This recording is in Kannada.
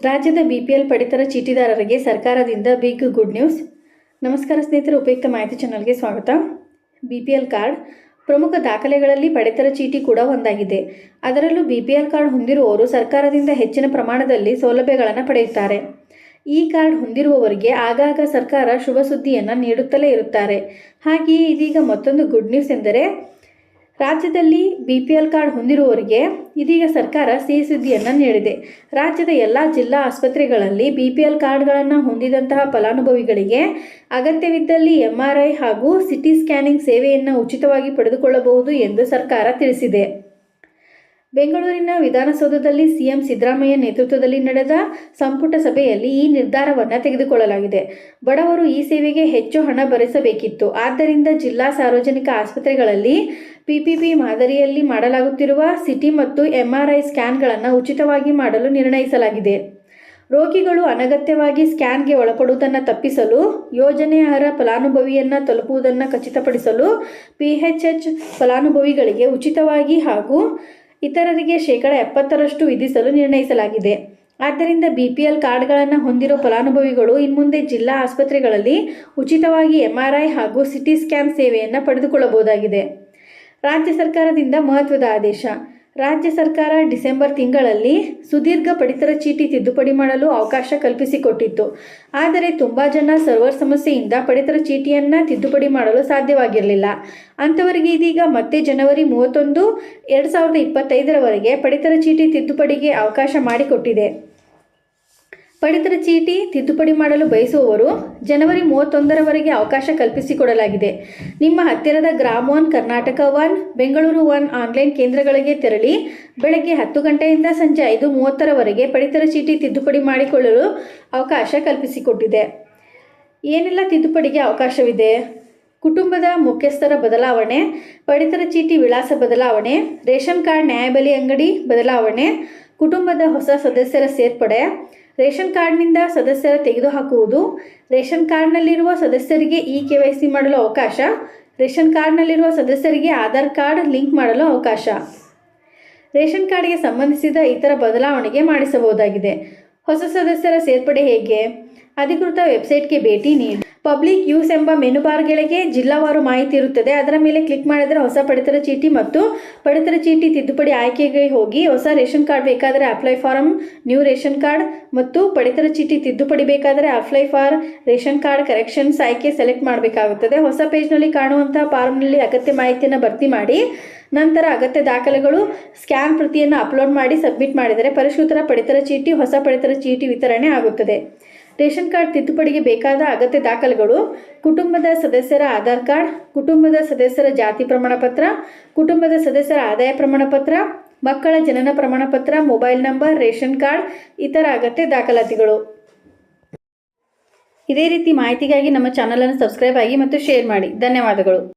ರಾಜ್ಯದ ಬಿಪಿಎಲ್ ಪಡಿತರ ಚೀಟಿದಾರರಿಗೆ ಸರ್ಕಾರದಿಂದ ಬಿಗ್ ಗುಡ್ ನ್ಯೂಸ್. ನಮಸ್ಕಾರ ಸ್ನೇಹಿತರೆ, ಉಪಯುಕ್ತ ಮಾಹಿತಿ ಚಾನಲ್ಗೆ ಸ್ವಾಗತ. ಬಿಪಿಎಲ್ ಕಾರ್ಡ್ ಪ್ರಮುಖ ದಾಖಲೆಗಳಲ್ಲಿ ಪಡಿತರ ಚೀಟಿ ಕೂಡ ಒಂದಾಗಿದೆ. ಅದರಲ್ಲೂ ಬಿಪಿಎಲ್ ಕಾರ್ಡ್ ಹೊಂದಿರುವವರು ಸರ್ಕಾರದಿಂದ ಹೆಚ್ಚಿನ ಪ್ರಮಾಣದಲ್ಲಿ ಸೌಲಭ್ಯಗಳನ್ನು ಪಡೆಯುತ್ತಾರೆ. ಈ ಕಾರ್ಡ್ ಹೊಂದಿರುವವರಿಗೆ ಆಗಾಗ ಸರ್ಕಾರ ಶುಭ ಸುದ್ದಿಯನ್ನು ನೀಡುತ್ತಲೇ ಇರುತ್ತಾರೆ. ಹಾಗೆಯೇ ಇದೀಗ ಮತ್ತೊಂದು ಗುಡ್ ನ್ಯೂಸ್ ಎಂದರೆ, ರಾಜ್ಯದಲ್ಲಿ ಬಿಪಿಎಲ್ ಕಾರ್ಡ್ ಹೊಂದಿರುವವರಿಗೆ ಇದೀಗ ಸರ್ಕಾರ ಸಿಹಿ ಸುದ್ದಿಯನ್ನು ನೀಡಿದೆ. ರಾಜ್ಯದ ಎಲ್ಲ ಜಿಲ್ಲಾ ಆಸ್ಪತ್ರೆಗಳಲ್ಲಿ ಬಿಪಿಎಲ್ ಕಾರ್ಡ್ಗಳನ್ನು ಹೊಂದಿದಂತಹ ಫಲಾನುಭವಿಗಳಿಗೆ ಅಗತ್ಯವಿದ್ದಲ್ಲಿ MRI ಹಾಗೂ ಸಿಟಿ ಸ್ಕ್ಯಾನಿಂಗ್ ಸೇವೆಯನ್ನು ಉಚಿತವಾಗಿ ಪಡೆದುಕೊಳ್ಳಬಹುದು ಎಂದು ಸರ್ಕಾರ ತಿಳಿಸಿದೆ. ಬೆಂಗಳೂರಿನ ವಿಧಾನಸೌಧದಲ್ಲಿ ಸಿಎಂ ಸಿದ್ದರಾಮಯ್ಯ ನೇತೃತ್ವದಲ್ಲಿ ನಡೆದ ಸಂಪುಟ ಸಭೆಯಲ್ಲಿ ಈ ನಿರ್ಧಾರವನ್ನು ತೆಗೆದುಕೊಳ್ಳಲಾಗಿದೆ. ಬಡವರು ಈ ಸೇವೆಗೆ ಹೆಚ್ಚು ಹಣ ಭರಿಸಬೇಕಿತ್ತು. ಆದ್ದರಿಂದ ಜಿಲ್ಲಾ ಸಾರ್ವಜನಿಕ ಆಸ್ಪತ್ರೆಗಳಲ್ಲಿ PPP ಮಾದರಿಯಲ್ಲಿ ಮಾಡಲಾಗುತ್ತಿರುವ ಸಿಟಿ ಮತ್ತು MRI ಸ್ಕ್ಯಾನ್ಗಳನ್ನು ಉಚಿತವಾಗಿ ಮಾಡಲು ನಿರ್ಣಯಿಸಲಾಗಿದೆ. ರೋಗಿಗಳು ಅನಗತ್ಯವಾಗಿ ಸ್ಕ್ಯಾನ್ಗೆ ಒಳಪಡುವುದನ್ನು ತಪ್ಪಿಸಲು, ಯೋಜನೆಯ ಅರ್ಹ ಫಲಾನುಭವಿಯನ್ನು ತಲುಪುವುದನ್ನು ಖಚಿತಪಡಿಸಲು PHH ಫಲಾನುಭವಿಗಳಿಗೆ ಉಚಿತವಾಗಿ ಹಾಗೂ ಇತರರಿಗೆ 70% ವಿಧಿಸಲು ನಿರ್ಣಯಿಸಲಾಗಿದೆ. ಆದ್ದರಿಂದ ಬಿಪಿಎಲ್ ಕಾರ್ಡ್ಗಳನ್ನು ಹೊಂದಿರೋ ಫಲಾನುಭವಿಗಳು ಇನ್ಮುಂದೆ ಜಿಲ್ಲಾ ಆಸ್ಪತ್ರೆಗಳಲ್ಲಿ ಉಚಿತವಾಗಿ MRI ಹಾಗೂ ಸಿಟಿ ಸ್ಕ್ಯಾನ್ ಸೇವೆಯನ್ನು ಪಡೆದುಕೊಳ್ಳಬಹುದಾಗಿದೆ. ರಾಜ್ಯ ಸರ್ಕಾರದಿಂದ ಮಹತ್ವದ ಆದೇಶ. ರಾಜ್ಯ ಸರ್ಕಾರ ಡಿಸೆಂಬರ್ ತಿಂಗಳಲ್ಲಿ ಸುದೀರ್ಘ ಪಡಿತರ ಚೀಟಿ ತಿದ್ದುಪಡಿ ಮಾಡಲು ಅವಕಾಶ ಕಲ್ಪಿಸಿಕೊಟ್ಟಿತ್ತು. ಆದರೆ ತುಂಬ ಜನ ಸರ್ವರ್ ಸಮಸ್ಯೆಯಿಂದ ಪಡಿತರ ಚೀಟಿಯನ್ನು ತಿದ್ದುಪಡಿ ಮಾಡಲು ಸಾಧ್ಯವಾಗಿರಲಿಲ್ಲ. ಅಂಥವರಿಗೆ ಇದೀಗ ಮತ್ತೆ ಜನವರಿ 31, 2025ರವರೆಗೆ ಪಡಿತರ ಚೀಟಿ ತಿದ್ದುಪಡಿಗೆ ಅವಕಾಶ ಮಾಡಿಕೊಟ್ಟಿದೆ. ಪಡಿತರ ಚೀಟಿ ತಿದ್ದುಪಡಿ ಮಾಡಲು ಬಯಸುವವರು ಜನವರಿ 31ರವರೆಗೆ ಅವಕಾಶ ಕಲ್ಪಿಸಿಕೊಡಲಾಗಿದೆ. ನಿಮ್ಮ ಹತ್ತಿರದ ಗ್ರಾಮ 1, ಕರ್ನಾಟಕ 1, ಬೆಂಗಳೂರು 1 ಆನ್ಲೈನ್ ಕೇಂದ್ರಗಳಿಗೆ ತೆರಳಿ ಬೆಳಗ್ಗೆ 10 ಗಂಟೆಯಿಂದ ಸಂಜೆ 5:30ರವರೆಗೆ ಪಡಿತರ ಚೀಟಿ ತಿದ್ದುಪಡಿ ಮಾಡಿಕೊಳ್ಳಲು ಅವಕಾಶ ಕಲ್ಪಿಸಿಕೊಟ್ಟಿದೆ. ಏನೆಲ್ಲ ತಿದ್ದುಪಡಿಗೆ ಅವಕಾಶವಿದೆ? ಕುಟುಂಬದ ಮುಖ್ಯಸ್ಥರ ಬದಲಾವಣೆ, ಪಡಿತರ ಚೀಟಿ ವಿಳಾಸ ಬದಲಾವಣೆ, ರೇಷನ್ ಕಾರ್ಡ್ ನ್ಯಾಯಬೆಲೆ ಅಂಗಡಿ ಬದಲಾವಣೆ, ಕುಟುಂಬದ ಹೊಸ ಸದಸ್ಯರ ಸೇರ್ಪಡೆ, ರೇಷನ್ ಕಾರ್ಡ್ನಿಂದ ಸದಸ್ಯರ ತೆಗೆದುಹಾಕುವುದು, ರೇಷನ್ ಕಾರ್ಡ್ನಲ್ಲಿರುವ ಸದಸ್ಯರಿಗೆ KYC ಮಾಡಲು ಅವಕಾಶ, ರೇಷನ್ ಕಾರ್ಡ್ನಲ್ಲಿರುವ ಸದಸ್ಯರಿಗೆ ಆಧಾರ್ ಕಾರ್ಡ್ ಲಿಂಕ್ ಮಾಡಲು ಅವಕಾಶ. ರೇಷನ್ ಕಾರ್ಡ್ಗೆ ಸಂಬಂಧಿಸಿದ ಇತರ ಬದಲಾವಣೆಗೆ ಮಾಡಿಸಬಹುದಾಗಿದೆ. ಹೊಸ ಸದಸ್ಯರ ಸೇರ್ಪಡೆ ಹೇಗೆ? ಅಧಿಕೃತ ವೆಬ್ಸೈಟ್ಗೆ ಭೇಟಿ ನೀಡಿ. ಪಬ್ಲಿಕ್ ಯೂಸ್ ಎಂಬ ಮೆನು ಬಾರ್ಗಳಿಗೆ ಜಿಲ್ಲಾವಾರು ಮಾಹಿತಿ ಇರುತ್ತದೆ. ಅದರ ಮೇಲೆ ಕ್ಲಿಕ್ ಮಾಡಿದರೆ ಹೊಸ ಪಡಿತರ ಚೀಟಿ ಮತ್ತು ಪಡಿತರ ಚೀಟಿ ತಿದ್ದುಪಡಿ ಆಯ್ಕೆಗೆ ಹೋಗಿ ಹೊಸ ರೇಷನ್ ಕಾರ್ಡ್ ಬೇಕಾದರೆ apply form new ration card ಮತ್ತು ಪಡಿತರ ಚೀಟಿ ತಿದ್ದುಪಡಿ ಬೇಕಾದರೆ apply for ration card corrections ಆಯ್ಕೆ ಸೆಲೆಕ್ಟ್ ಮಾಡಬೇಕಾಗುತ್ತದೆ. ಹೊಸ ಪೇಜ್ನಲ್ಲಿ ಕಾಣುವಂತಹ ಫಾರ್ಮ್ನಲ್ಲಿ ಅಗತ್ಯ ಮಾಹಿತಿಯನ್ನು ಭರ್ತಿ ಮಾಡಿ ನಂತರ ಅಗತ್ಯ ದಾಖಲೆಗಳು ಸ್ಕ್ಯಾನ್ ಪ್ರತಿಯನ್ನು ಅಪ್ಲೋಡ್ ಮಾಡಿ ಸಬ್ಮಿಟ್ ಮಾಡಿದರೆ ಪರಿಷ್ಕೃತ ಪಡಿತರ ಚೀಟಿ ಹೊಸ ಪಡಿತರ ಚೀಟಿ ವಿತರಣೆ ಆಗುತ್ತದೆ. ರೇಷನ್ ಕಾರ್ಡ್ ತಿದ್ದುಪಡಿಗೆ ಬೇಕಾದ ಅಗತ್ಯ ದಾಖಲೆಗಳು: ಕುಟುಂಬದ ಸದಸ್ಯರ ಆಧಾರ್ ಕಾರ್ಡ್, ಕುಟುಂಬದ ಸದಸ್ಯರ ಜಾತಿ ಪ್ರಮಾಣಪತ್ರ, ಕುಟುಂಬದ ಸದಸ್ಯರ ಆದಾಯ ಪ್ರಮಾಣಪತ್ರ, ಮಕ್ಕಳ ಜನನ ಪ್ರಮಾಣಪತ್ರ, ಮೊಬೈಲ್ ನಂಬರ್, ರೇಷನ್ ಕಾರ್ಡ್, ಇತರ ಅಗತ್ಯ ದಾಖಲಾತಿಗಳು. ಇದೇ ರೀತಿ ಮಾಹಿತಿಗಾಗಿ ನಮ್ಮ ಚಾನಲನ್ನು ಸಬ್ಸ್ಕ್ರೈಬ್ ಆಗಿ ಮತ್ತು ಶೇರ್ ಮಾಡಿ. ಧನ್ಯವಾದಗಳು.